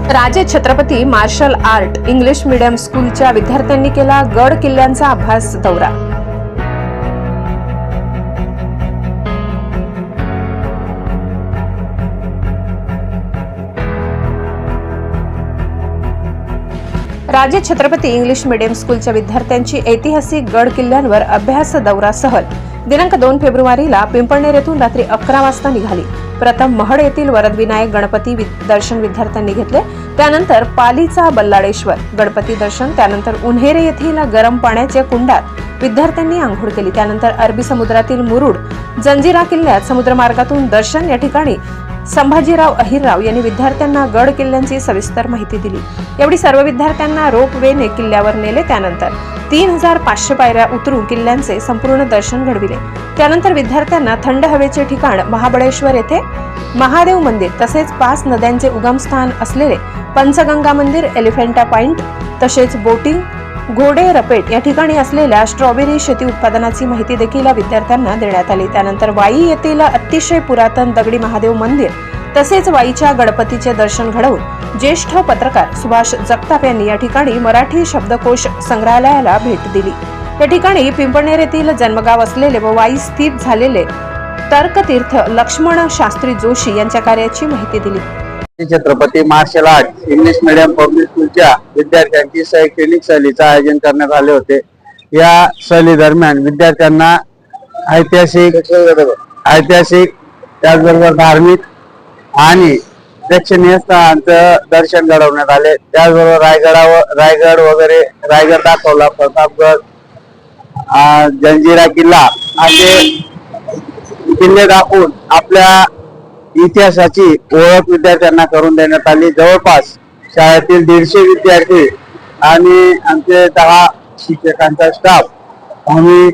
राजे Chhatrapati martial art English medium स्कूलच्या विद्यार्थ्यांनी केला गड किल्ल्यांचा अभ्यास दौरा। राजे छत्रपती इंग्लिश मीडियम स्कूलच्या विद्यार्थ्यांची ऐतिहासिक गड किल्ल्यांवर अभ्यास दौरा सहल दिनांक 2 फेब्रुवारीला पिंपळनेर येथून रात्री 11 वाजता निघाली। प्रथम महड येथील वरदविनायक गणपती दर्शन विद्यार्थ्यांनी घेतले, त्यानंतर पालीचा बल्लाळेश्वर गणपती दर्शन, त्यानंतर उन्हेरे येथील गरम पाण्याच्या कुंडात विद्यार्थ्यांनी आंघोळ केली, त्यानंतर अरबी समुद्रातील मुरुड जंजिरा किल्ल्यात समुद्रमार्गातून दर्शन। या ठिकाणी संभाजीराव अहिरराव यांनी विद्यार्थ्यांना गड किल्ल्यांची सविस्तर माहिती दिली। एवढी सर्व विद्यार्थ्यांना रोप वेने किल्ल्यावर नेले, त्यानंतर 3500 पायऱ्या उतरून किल्ल्यांचे संपूर्ण दर्शन घडविले। त्यानंतर विद्यार्थ्यांना थंड हवेचे ठिकाण महाबळेश्वर येथे महादेव मंदिर तसेच 5 नद्यांचे उगमस्थान असलेले पंचगंगा मंदिर, एलिफेंटा पॉइंट तसेच बोटिंग, घोडे रपेट या ठिकाणी असलेल्या स्ट्रॉबेरी शेती उत्पादनाची माहिती देखील विद्यार्थ्यांना देण्यात आली। त्यानंतर वाई येथील अतिशय पुरातन दगडी महादेव मंदिर तसेच वाईच्या गणपतीचे दर्शन घडवून ज्येष्ठ पत्रकार सुभाष जगताप यांनी या ठिकाणी मराठी शब्दकोश संग्रहालयाला भेट दिली। या ठिकाणी पिंपळनेर येथील जन्मगाव असलेले व वाई स्थित झालेले तर्कतीर्थ लक्ष्मण शास्त्री जोशी यांच्या कार्याची माहिती दिली। Chhatrapati martial art English medium public स्कूलच्या विद्यार्थ्यांची शैक्षणिक सहलीचे आयोजन करण्यात आले होते। या सहली दरम्यान विद्यार्थ्यांना ऐतिहासिक त्याचबरोबर धार्मिक आणि प्रेक्षणीय स्थळांचं दर्शन घडवण्यात आले। त्याचबरोबर रायगड दाखवला, प्रतापगड, जंजिरा किल्ला असे किल्ले दाखवून आपल्या इतिहासाची ओळख विद्यार्थ्यांना करून देण्यात आली। जवळपास शाळेतील 150 विद्यार्थी आणि आमचे 10 शिक्षकांचा स्टाफ आम्ही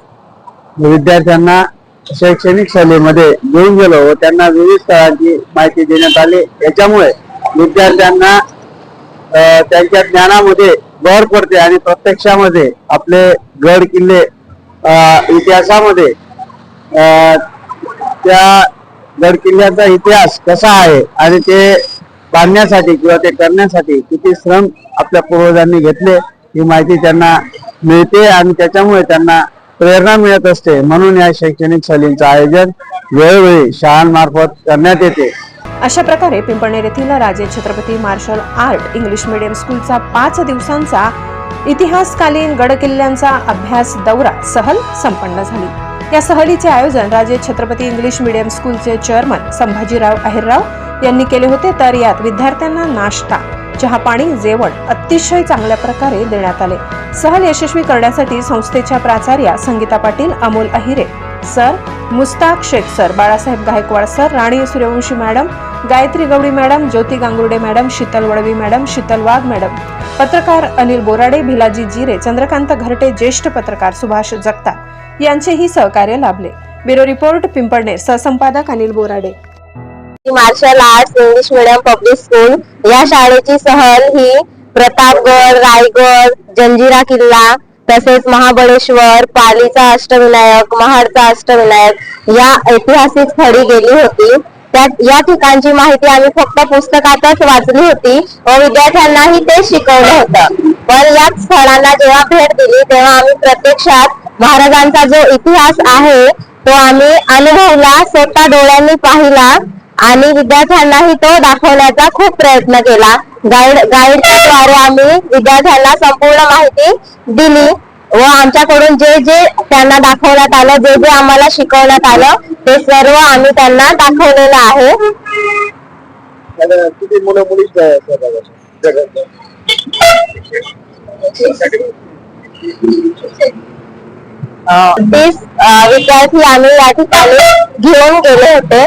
विद्यार्थ्यांना शैक्षणिक सहलीमध्ये घेऊन गेलो व त्यांना विविध स्थळांची माहिती देण्यात आली। याच्यामुळे विद्यार्थ्यांना त्यांच्या ज्ञानामध्ये भर पडते आणि प्रत्यक्षामध्ये आपले गड किल्ले इतिहासामध्ये त्या गड किल्ल्याचा इतिहास कसा आहे आणि ते बांधण्यासाठी किंवा ते करण्यासाठी किती श्रम आपल्या पूर्वजांनी घेतले ही माहिती त्यांना मिळते आणि त्याच्यामुळे त्यांना प्रेरणा मिळत असते। म्हणून या शैक्षणिक सहलींचे आयोजन वेळोवेळी शाळांमार्फत करण्यात येते। अशा प्रकारे पिंपळनेर येथील Raje Chhatrapati martial art English medium स्कूलचा 5 दिवसांचा इतिहासकालीन गड किल्ल्यांचा अभ्यास दौरा सहल संपन्न झाली। या सहलीचे आयोजन राजे छत्रपती इंग्लिश मीडियम स्कूलचे चेअरमन संभाजीराव अहिरराव यांनी केले होते। तर यात विद्यार्थ्यांना नाश्ता, चहा पाणी, जेवण अतिशय चांगल्या प्रकारे देण्यात आले। सहल यशस्वी करण्यासाठी संस्थेच्या प्राचार्या Sangeeta Patil, Amol Ahire sir, Mushtaq Shaikh sir, Balasaheb Gaikwad sir, Rani Suryavanshi madam, Gayatri Gavdi madam, Jyoti Gangurde madam, Sheetal Vadvi madam, Sheetal Wagh madam, पत्रकार अनिल बोराडे, भिलाजी जिरे, चंद्रकांत घरटे, ज्येष्ठ पत्रकार सुभाष जगताप यांचेही सहकार्य लाभले। ब्युरो रिपोर्ट पिंपळनेर, सहसंपादक Anil Borade. Martial art English medium public school या शाळेची सहल ही प्रतापगड, रायगड, जंजिरा किल्ला तसेच महाबळेश्वर, पालीचा अष्टविनायक, महाडचा अष्टविनायक या ऐतिहासिक स्थळी गेली होती। या ठिकाणची माहिती आम्ही फक्त पुस्तकातच वाचली होती व विद्यार्थ्यांनाही ते शिकवलं होतं। पण या स्थळांना जेव्हा भेट दिली तेव्हा आम्ही प्रत्यक्षात महाराजांचा जो इतिहास आहे तो आम्ही अनुभवला, स्वतः डोळ्यांनी पाहिला आणि विद्यार्थ्यांनाही तो दाखवण्याचा खूप प्रयत्न केला। गाईडच्या द्वारे आम्ही विद्यार्थ्यांना संपूर्ण माहिती दिली व आमच्याकडून जे जे त्यांना दाखवण्यात आलं, जे जे आम्हाला शिकवण्यात आलं ते सर्व आम्ही त्यांना दाखवलेलं आहे। किती मुलं मुली विद्यार्थी आम्ही या ठिकाणी घेऊन गेले होते।